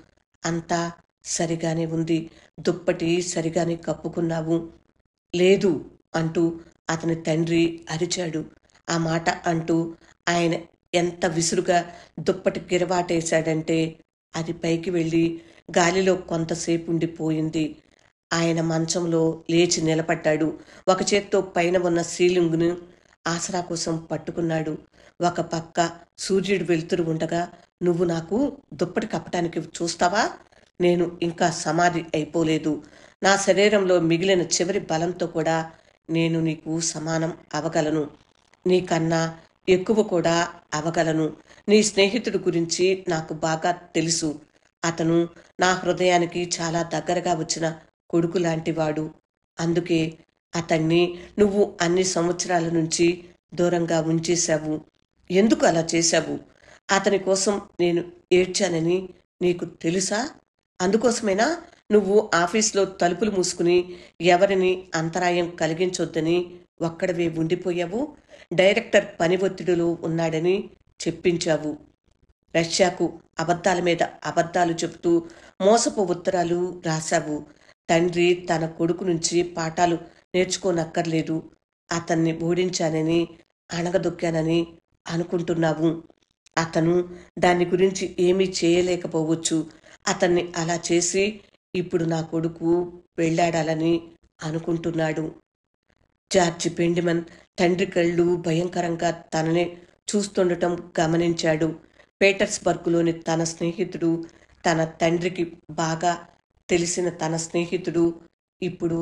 అంతా సరిగానే ఉంది, దుప్పటి సరిగానే కప్పుకున్నావు. లేదు అంటూ అతని తండ్రి అరిచాడు. ఆ మాట అంటూ ఆయన ఎంత విసురుగా దుప్పటి గిరవాటేశాడంటే అది పైకి వెళ్ళి గాలిలో కొంతసేపు ఉండిపోయింది. ఆయన మంచంలో లేచి నిలబడ్డాడు. ఒక చేత్తో పైన ఉన్న సీలింగును ఆసరా కోసం పట్టుకున్నాడు. ఒక పక్క సూర్యుడు వెలుతురు ఉండగా నువ్వు నాకు దుప్పటి కప్పటానికి చూస్తావా? నేను ఇంకా సమాధి అయిపోలేదు. నా శరీరంలో మిగిలిన చివరి బలంతో కూడా నేను నీకు సమానం అవగలను. నీకన్నా ఎక్కువ కూడా అవగలను. నీ స్నేహితుడి గురించి నాకు బాగా తెలుసు. అతను నా హృదయానికి చాలా దగ్గరగా వచ్చిన కొడుకు లాంటివాడు. అందుకే అతన్ని నువ్వు అన్ని సంవత్సరాల నుంచి దూరంగా ఉంచేశావు. ఎందుకు అలా చేశావు? అతని కోసం నేను ఏడ్చానని నీకు తెలుసా? అందుకోసమేనా నువ్వు ఆఫీస్లో తలుపులు మూసుకుని ఎవరిని అంతరాయం కలిగించొద్దని ఒక్కడవే ఉండిపోయావు? డైరెక్టర్ పని ఒత్తిడిలో ఉన్నాడని చెప్పించావు. రష్యాకు అబద్ధాల మీద అబద్ధాలు చెబుతూ మోసపు ఉత్తరాలు రాశావు. తండ్రి తన కొడుకు నుంచి పాఠాలు నేర్చుకోనక్కర్లేదు, అతన్ని ఓడించానని అణగదొక్కానని అనుకుంటున్నావు. అతను దాని గురించి ఏమీ చేయలేకపోవచ్చు. అతన్ని అలా చేసి ఇప్పుడు నా కొడుకు వెళ్ళాడాలని అనుకుంటున్నాడు. జార్జి బెండిమన్ తండ్రి కళ్ళు భయంకరంగా తననే చూస్తుండటం గమనించాడు. పీటర్స్బర్గ్లోని తన స్నేహితుడు, తన తండ్రికి బాగా తెలిసిన తన స్నేహితుడు ఇప్పుడు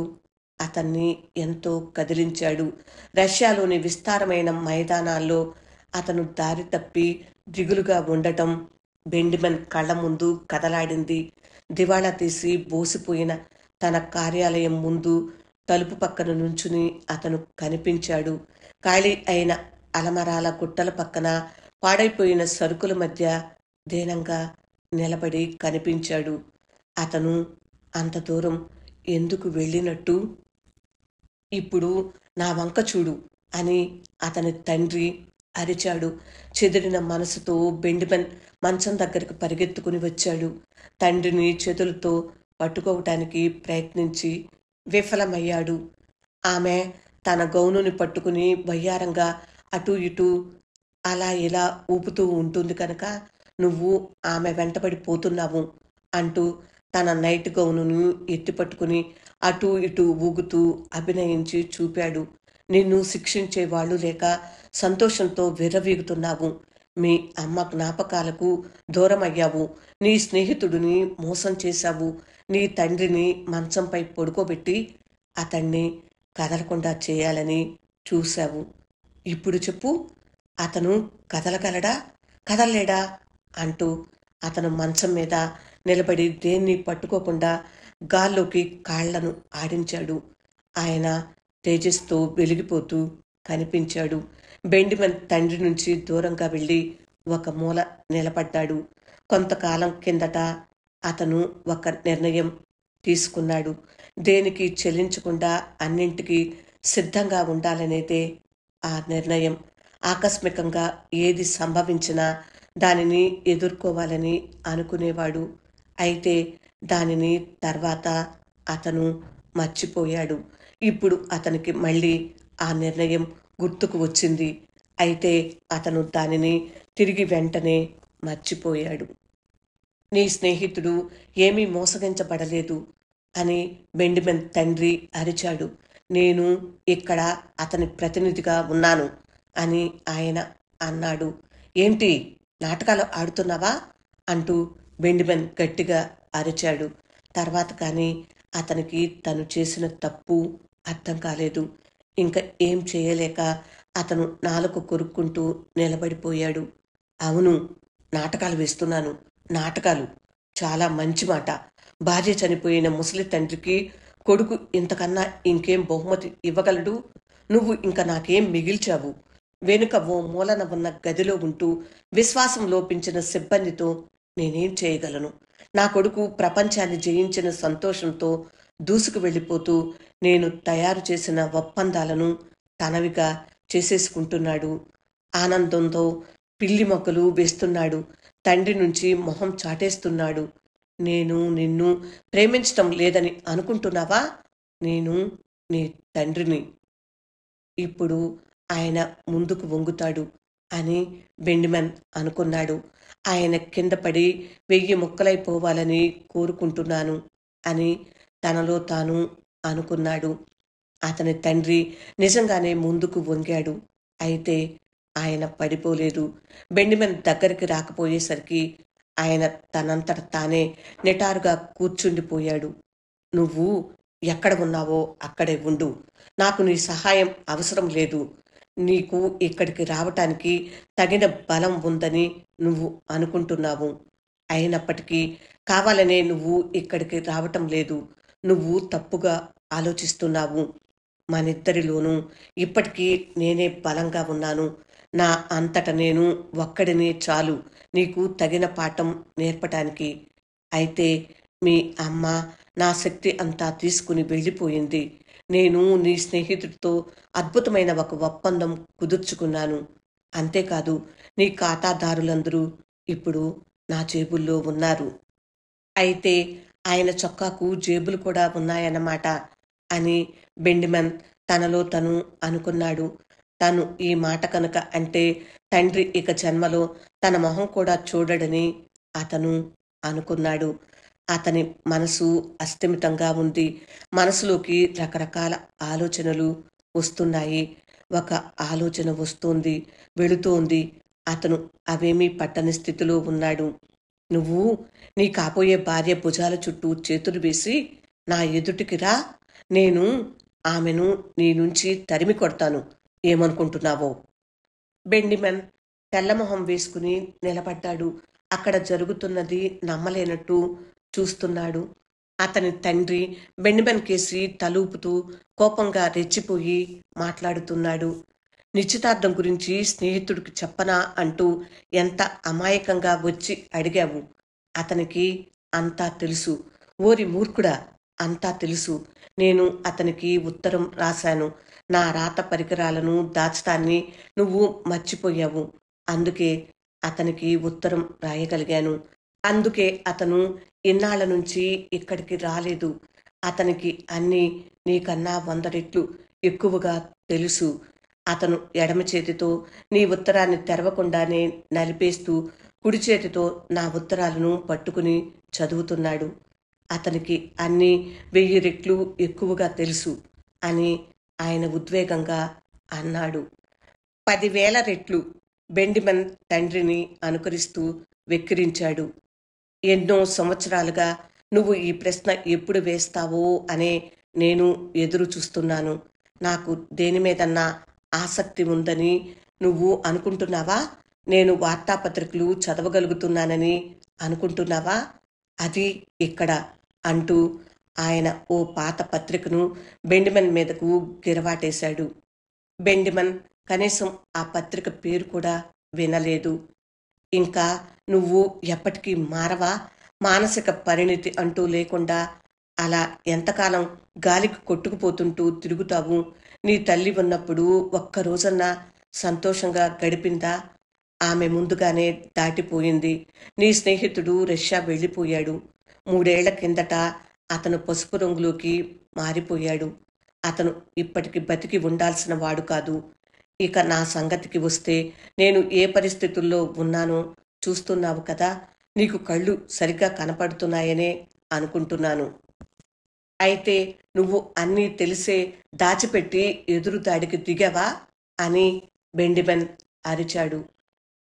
అతన్ని ఎంతో కదిలించాడు. రష్యాలోని విస్తారమైన మైదానాల్లో అతను దారి తప్పి దిగులుగా ఉండటం బెండిమన్ కళ్ళ ముందు కదలాడింది. దివాళా తీసి బోసిపోయిన తన కార్యాలయం ముందు తలుపు పక్కన నుంచుని అతను కనిపించాడు. ఖాళీ అయిన అలమరాల గుట్టల పక్కన పాడైపోయిన సరుకుల మధ్య దీనంగా నిలబడి కనిపించాడు. అతను అంత దూరం ఎందుకు వెళ్ళినట్టు? ఇప్పుడు నా వంక చూడు అని అతని తండ్రి అరిచాడు. చెదిరిన మనసుతో బెండిమన్ మంచం దగ్గరకు పరిగెత్తుకుని వచ్చాడు. తండ్రిని చేతులతో పట్టుకోవటానికి ప్రయత్నించి విఫలమయ్యాడు. ఆమె తన గౌనుని పట్టుకుని వయ్యారంగా అటూ ఇటూ అలా ఇలా ఊపుతూ ఉంటుంది కనుక నువ్వు ఆమె వెంటబడిపోతున్నావు అంటూ తన నైట్ గౌనును ఎత్తిపట్టుకుని అటూ ఇటూ ఊగుతూ అభినయించి చూపాడు. నిన్ను శిక్షించే వాళ్ళు లేక సంతోషంతో విర్రవీగుతున్నావు. మీ అమ్మ జ్ఞాపకాలకు దూరమయ్యావు. నీ స్నేహితుడిని మోసం చేశావు. నీ తండ్రిని మంచంపై పడుకోబెట్టి అతన్ని కదలకుండా చేయాలని చూశావు. ఇప్పుడు చెప్పు, అతను కదలగలడా, కదలలేడా అంటూ అతను మంచం మీద నిలబడి దేన్ని పట్టుకోకుండా గాల్లోకి కాళ్లను ఆడించాడు. ఆయన తేజస్తో వెలిగిపోతూ కనిపించాడు. బెండిమన్ తండ్రి నుంచి దూరంగా వెళ్ళి ఒక మూల నిలబడ్డాడు. కొంతకాలం కిందట అతను ఒక నిర్ణయం తీసుకున్నాడు. దేనికి చెల్లించకుండా అన్నింటికీ సిద్ధంగా ఉండాలనేదే ఆ నిర్ణయం. ఆకస్మికంగా ఏది సంభవించినా దానిని ఎదుర్కోవాలని అనుకునేవాడు. అయితే దానిని తర్వాత అతను మర్చిపోయాడు. ఇప్పుడు అతనికి మళ్ళీ ఆ నిర్ణయం గుర్తుకు వచ్చింది. అయితే అతను దానిని తిరిగి వెంటనే మర్చిపోయాడు. నీ స్నేహితుడు ఏమీ మోసగించబడలేదు అని బెండిమెన్ తండ్రి అరిచాడు. నేను ఇక్కడ అతని ప్రతినిధిగా ఉన్నాను అని ఆయన అన్నాడు. ఏంటి, నాటకాలు ఆడుతున్నావా అంటూ బెండిమెన్ గట్టిగా అరిచాడు. తర్వాత కానీ అతనికి తను చేసిన తప్పు అర్థం కాలేదు. ఇంకా ఏం చేయలేక అతను నాలుక కొరుక్కుంటూ నిలబడిపోయాడు. అవును, నాటకాలు వేస్తున్నాను. నాటకాలు చాలా మంచి మాట. భార్య చనిపోయిన ముసలి తండ్రికి కొడుకు ఇంతకన్నా ఇంకేం బహుమతి ఇవ్వగలడు? నువ్వు ఇంక నాకేం మిగిల్చావు? వెనుక ఓ మూలన ఉన్న గదిలో ఉంటూ విశ్వాసం లోపించిన సిబ్బందితో నేనేం చేయగలను? నా కొడుకు ప్రపంచాన్ని జయించిన సంతోషంతో దూసుకు వెళ్ళిపోతూ నేను తయారు చేసిన ఒప్పందాలను తనవిగా చేసేసుకుంటున్నాడు. ఆనందంతో పిల్లి మొక్కలు వేస్తున్నాడు. తండ్రి నుంచి మొహం చాటేస్తున్నాడు. నేను నిన్ను ప్రేమించటం లేదని అనుకుంటున్నావా? నేను నీ తండ్రిని. ఇప్పుడు ఆయన ముందుకు వంగుతాడు అని బెండిమెన్ అనుకున్నాడు. ఆయన కింద పడి 1000 ముక్కలైపోవాలని కోరుకుంటున్నాను అని తనలో తాను అనుకున్నాడు. అతని తండ్రి నిజంగానే ముందుకు వంగాడు. అయితే ఆయన పడిపోలేదు. బెండిమెన్ దగ్గరికి రాకపోయేసరికి ఆయన తనంతట తానే నిటారుగా కూర్చుండిపోయాడు. నువ్వు ఎక్కడ ఉన్నావో అక్కడే ఉండు. నాకు నీ సహాయం అవసరం లేదు. నీకు ఇక్కడికి రావటానికి తగిన బలం ఉందని నువ్వు అనుకుంటున్నావు. అయినప్పటికీ కావాలనే నువ్వు ఇక్కడికి రావటం లేదు. నువ్వు తప్పుగా ఆలోచిస్తున్నావు. మనిద్దరిలోనూ ఇప్పటికీ నేనే బలంగా ఉన్నాను. నా అంతట నేను ఒక్కడినే చాలు నీకు తగిన పాఠం నేర్పటానికి. అయితే మీ అమ్మ నా శక్తి అంతా తీసుకుని వెళ్ళిపోయింది. నేను నీ స్నేహితుడితో అద్భుతమైన ఒక ఒప్పందం కుదుర్చుకున్నాను. అంతేకాదు, నీ ఖాతాదారులందరూ ఇప్పుడు నా జేబుల్లో ఉన్నారు. అయితే ఆయన చొక్కాకు జేబులు కూడా ఉన్నాయన్నమాట అని బెండిమన్ తనలో తను అనుకున్నాడు. తను ఈ మాట కనుక అంటే తండ్రి ఇక జన్మలో తన మొహం కూడా చూడడని అతను అనుకున్నాడు. అతని మనసు అస్థిమితంగా ఉంది. మనసులోకి రకరకాల ఆలోచనలు వస్తున్నాయి. ఒక ఆలోచన వస్తోంది, వెళుతోంది. అతను అవేమీ పట్టని స్థితిలో ఉన్నాడు. నువ్వు నీ కాబోయే భార్య భుజాల చుట్టూ చేతులు వేసి నా ఎదుటికి రా. నేను ఆమెను నీ నుంచి తరిమి కొడతాను. ఏమనుకుంటున్నావో? బెండిమన్ తెల్లమొహం వేసుకుని నిలబడ్డాడు. అక్కడ జరుగుతున్నది నమ్మలేనట్టు చూస్తున్నాడు. అతని తండ్రి బెండిమన్ కేసి తలూపుతూ కోపంగా రెచ్చిపోయి మాట్లాడుతున్నాడు. నిశ్చితార్థం గురించి స్నేహితుడికి చెప్పనా అంటూ ఎంత అమాయకంగా వచ్చి అడిగావు. అతనికి అంతా తెలుసు. ఓరి మూర్ఖుడా, అంతా తెలుసు. నేను అతనికి ఉత్తరం రాశాను. నా రాత పరికరాలను దాచటాన్ని నువ్వు మర్చిపోయావు. అందుకే అతనికి ఉత్తరం రాయగలిగాను. అందుకే అతను ఇన్నాళ్ల నుంచి ఇక్కడికి రాలేదు. అతనికి అన్నీ నీకన్నా 100 రెట్లు ఎక్కువగా తెలుసు. అతను ఎడమ చేతితో నీ ఉత్తరాన్ని తెరవకుండానే నలిపేస్తూ కుడి చేతితో నా ఉత్తరాలను పట్టుకుని చదువుతున్నాడు. అతనికి అన్నీ 1000 రెట్లు ఎక్కువగా తెలుసు అని ఆయన ఉద్వేగంగా అన్నాడు. 10,000 రెట్లు బెండిమన్ తండ్రిని అనుకరిస్తూ వెక్కిరించాడు. ఎన్నో సంవత్సరాలుగా నువ్వు ఈ ప్రశ్న ఎప్పుడు వేస్తావో అనే నేను ఎదురు చూస్తున్నాను. నాకు దేని మీదన్నా ఆసక్తి ఉందని నువ్వు అనుకుంటున్నావా? నేను వార్తాపత్రికలు చదవగలుగుతున్నానని అనుకుంటున్నావా? అది ఇక్కడ అంటూ ఆయన ఓ పాత పత్రికను బెండిమన్ మీదకు గిరవాటేశాడు. బెండిమన్ కనీసం ఆ పత్రిక పేరు కూడా వినలేదు. ఇంకా నువ్వు ఎప్పటికీ మారవా? మానసిక పరిణితి అంటూ లేకుండా అలా ఎంతకాలం గాలికి కొట్టుకుపోతుంటూ తిరుగుతావు? నీ తల్లి ఉన్నప్పుడు ఒక్కరోజన్నా సంతోషంగా గడిపిందా? ఆమె ముందుగానే దాటిపోయింది. నీ స్నేహితుడు రష్యా వెళ్ళిపోయాడు. 3 ఏళ్ల కిందట అతను పసుపు రంగులోకి మారిపోయాడు. అతను ఇప్పటికి బతికి ఉండాల్సిన వాడు కాదు. ఇక నా సంగతికి వస్తే నేను ఏ పరిస్థితుల్లో ఉన్నానో చూస్తున్నావు కదా. నీకు కళ్ళు సరిగ్గా కనపడుతున్నాయనే అనుకుంటున్నాను. అయితే నువ్వు అన్నీ తెలిసే దాచిపెట్టి ఎదురు దాడికి దిగావా అని బెండిమెన్ అరిచాడు.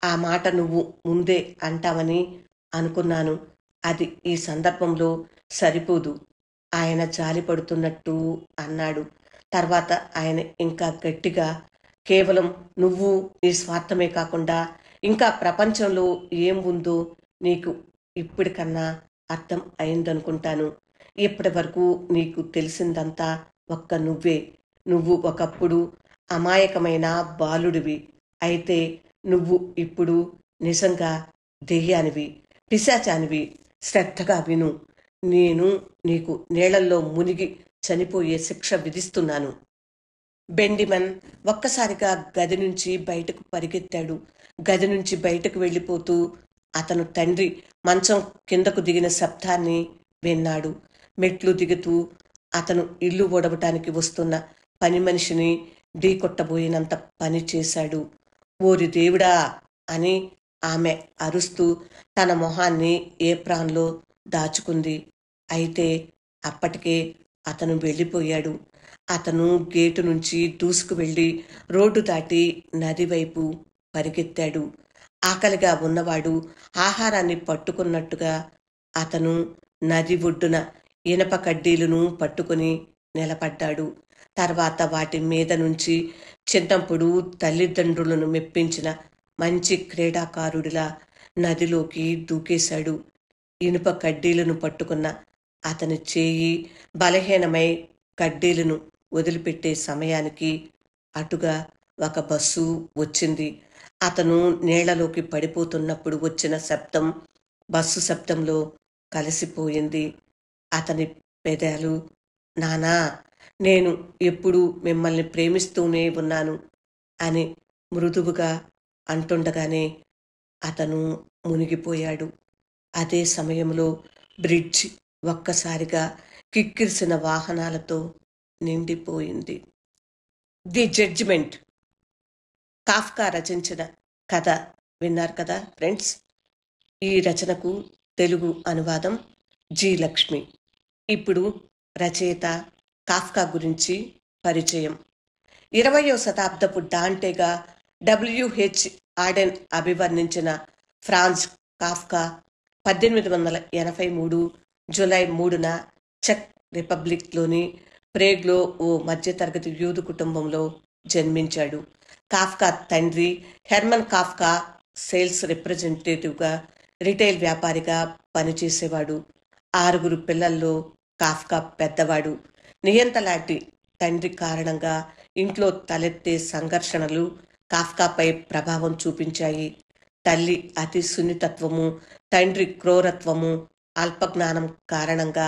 ఆ మాట నువ్వు ముందే అంటావని అనుకున్నాను. అది ఈ సందర్భంలో సరిపోదు. ఆయన జాలిపడుతున్నట్టు అన్నాడు. తర్వాత ఆయన ఇంకా గట్టిగా, కేవలం నువ్వు నీ స్వార్థమే కాకుండా ఇంకా ప్రపంచంలో ఏం ఉందో నీకు ఇప్పటికన్నా అర్థం అయిందనుకుంటాను. ఇప్పటి వరకు నీకు తెలిసిందంతా ఒక్క నువ్వే. నువ్వు ఒకప్పుడు అమాయకమైన బాలుడివి. అయితే నువ్వు ఇప్పుడు నిజంగా దెయ్యానివి, పిశాచానివి. శ్రద్ధగా విను. నేను నీకు నీళ్లల్లో మునిగి చనిపోయే శిక్ష విధిస్తున్నాను. బెండిమన్ ఒక్కసారిగా గది నుంచి బయటకు పరిగెత్తాడు. గది నుంచి బయటకు వెళ్ళిపోతూ అతను తండ్రి మంచం కిందకు దిగిన శబ్దాన్ని విన్నాడు. మెట్లు దిగుతూ అతను ఇల్లు ఓడవటానికి వస్తున్న పని మనిషిని ఢీకొట్టబోయినంత పని చేశాడు. ఓరి దేవుడా అని ఆమె అరుస్తూ తన మొహాన్ని ఏప్రాన్లో దాచుకుంది. అయితే అప్పటికే అతను వెళ్ళిపోయాడు. అతను గేటు నుంచి దూసుకు వెళ్ళి రోడ్డు దాటి నది వైపు పరిగెత్తాడు. ఆకలిగా ఉన్నవాడు ఆహారాన్ని పట్టుకున్నట్టుగా అతను నది ఒడ్డున ఇనప కడ్డీలను పట్టుకుని నిలబడ్డాడు. తర్వాత వాటి మీద నుంచి చిన్నప్పుడు తల్లిదండ్రులను మెప్పించిన మంచి క్రీడాకారుడిలా నదిలోకి దూకేశాడు. ఇనుప కడ్డీలను పట్టుకున్న అతని చేయి బలహీనమై కడ్డీలను వదిలిపెట్టే సమయానికి అటుగా ఒక బస్సు వచ్చింది. అతను నీళ్లలోకి పడిపోతున్నప్పుడు వచ్చిన శబ్దం బస్సు శబ్దంలో కలిసిపోయింది. అతని పెదాలు, నానా, నేను ఎప్పుడూ మిమ్మల్ని ప్రేమిస్తూనే ఉన్నాను అని మృదువుగా అంటుండగానే అతను మునిగిపోయాడు. అదే సమయంలో బ్రిడ్జ్ ఒక్కసారిగా కిక్కిరిసిన వాహనాలతో నిండిపోయింది. ది జడ్జిమెంట్, కాఫ్కా రచించిన కథ విన్నారు కదా ఫ్రెండ్స్. ఈ రచనకు తెలుగు అనువాదం జి. లక్ష్మి. ఇప్పుడు రచయిత కాఫ్కా గురించి పరిచయం. 20వ శతాబ్దపు డాంటేగా డబ్ల్యూహెచ్ ఆడెన్ అభివర్ణించిన ఫ్రాంజ్ కాఫ్కా 1883 జూలై 3న చెక్ రిపబ్లిక్లోని ప్రేగ్లో ఓ మధ్యతరగతి యూదు కుటుంబంలో జన్మించాడు. కాఫ్కా తండ్రి హెర్మన్ కాఫ్కా సేల్స్ రిప్రజెంటేటివ్గా రిటైల్ వ్యాపారిగా పనిచేసేవాడు. 6 పిల్లల్లో కాఫ్కా పెద్దవాడు. నియంతలాంటి తండ్రి కారణంగా ఇంట్లో తలెత్తే సంఘర్షణలు కాఫ్కాపై ప్రభావం చూపించాయి. తల్లి అతి సున్నితత్వము, తండ్రి క్రూరత్వము, అల్పజ్ఞానం కారణంగా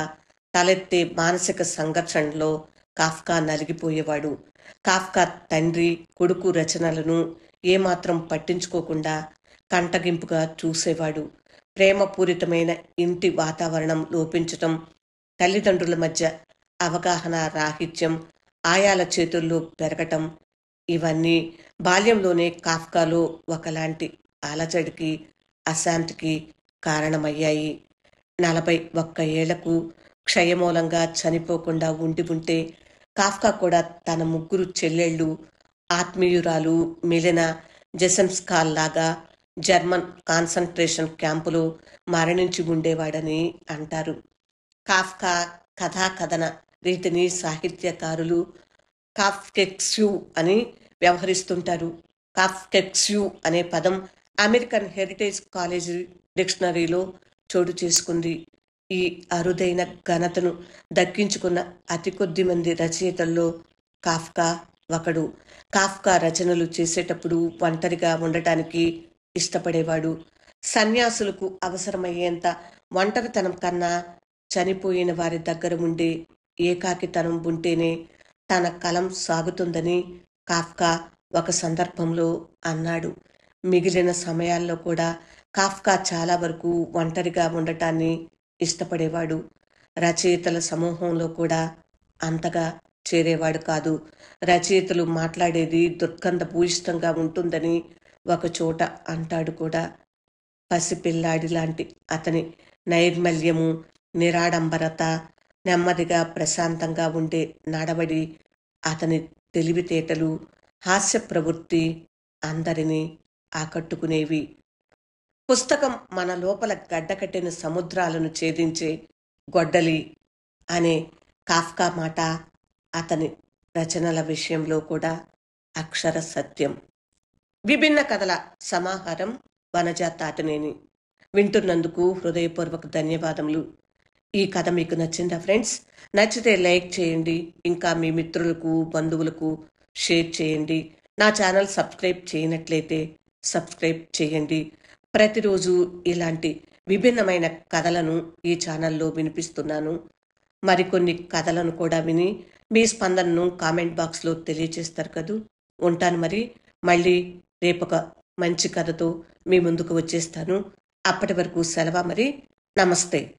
తలెత్తే మానసిక సంఘర్షణలో కాఫ్కా నలిగిపోయేవాడు. కాఫ్కా తండ్రి కొడుకు రచనలను ఏమాత్రం పట్టించుకోకుండా కంటగింపుగా చూసేవాడు. ప్రేమపూరితమైన ఇంటి వాతావరణం లోపించటం, తల్లిదండ్రుల మధ్య అవగాహన రాహిత్యం, ఆయాల చేతుల్లో పెరగటం, ఇవన్నీ బాల్యంలోనే కాఫ్కాలో ఒకలాంటి అలజడికి, అశాంతికి కారణమయ్యాయి. 41 ఏళ్లకు క్షయమూలంగా చనిపోకుండా ఉండి ఉంటే కాఫ్కా కూడా తన 3 చెల్లెళ్ళు, ఆత్మీయురాలు మిలెనా జెసెన్స్కాల్ లాగా జర్మన్ కాన్సంట్రేషన్ క్యాంపులో మరణించి ఉండేవాడని అంటారు. కాఫ్కా కథాకథన రీతిని సాహిత్యకారులు కాఫ్కెక్స్యూ అని వ్యవహరిస్తుంటారు. కాఫ్కెక్స్యూ అనే పదం అమెరికన్ హెరిటేజ్ కాలేజీ డిక్షనరీలో చోటు చేసుకుంది. ఈ అరుదైన ఘనతను దక్కించుకున్న అతి కొద్ది మంది రచయితల్లో కాఫ్కా ఒకడు. కాఫ్కా రచనలు చేసేటప్పుడు ఒంటరిగా ఉండటానికి ఇష్టపడేవాడు. సన్యాసులకు అవసరమయ్యేంత ఒంటరితనం కన్నా చనిపోయిన వారి దగ్గర ఉండే ఏకాకితనం ఉంటేనే తన కలం సాగుతుందని కాఫ్కా ఒక సందర్భంలో అన్నాడు. మిగిలిన సమయాల్లో కూడా కాఫ్కా చాలా వరకు ఒంటరిగా ఉండటాన్ని ఇష్టపడేవాడు. రచయితల సమూహంలో కూడా అంతగా చేరేవాడు కాదు. రచయితలు మాట్లాడేది దుర్గంధ భూయిష్టంగా ఉంటుందని ఒకచోట అంటాడు కూడా. పసిపిల్లాడి లాంటి అతని నైర్మల్యము, నిరాడంబరత, నెమ్మదిగా ప్రశాంతంగా ఉండే నడవడి, అతని తెలివితేటలు, హాస్య ప్రవృత్తి అందరినీ ఆకట్టుకునేవి. పుస్తకం మన లోపల గడ్డకట్టిన సముద్రాలను ఛేదించే గొడ్డలి అనే కాఫ్కా మాట అతని రచనల విషయంలో కూడా అక్షర సత్యం. విభిన్న కథల సమాహారం వనజ తాటినేని. వింటున్నందుకు హృదయపూర్వక ధన్యవాదములు. ఈ కథ మీకు నచ్చిందా ఫ్రెండ్స్? నచ్చితే లైక్ చేయండి, ఇంకా మీ మిత్రులకు, బంధువులకు షేర్ చేయండి. నా ఛానల్ సబ్స్క్రైబ్ చేయనట్లయితే సబ్స్క్రైబ్ చేయండి. ప్రతిరోజు ఇలాంటి విభిన్నమైన కథలను ఈ ఛానల్లో వినిపిస్తున్నాను. మరికొన్ని కథలను కూడా విని మీ స్పందనను కామెంట్ బాక్స్లో తెలియజేస్తారు కదూ. ఉంటాను మరి. మళ్ళీ రేపొక మంచి కథతో మీ ముందుకు వచ్చేస్తాను. అప్పటి వరకు సెలవు మరి. నమస్తే.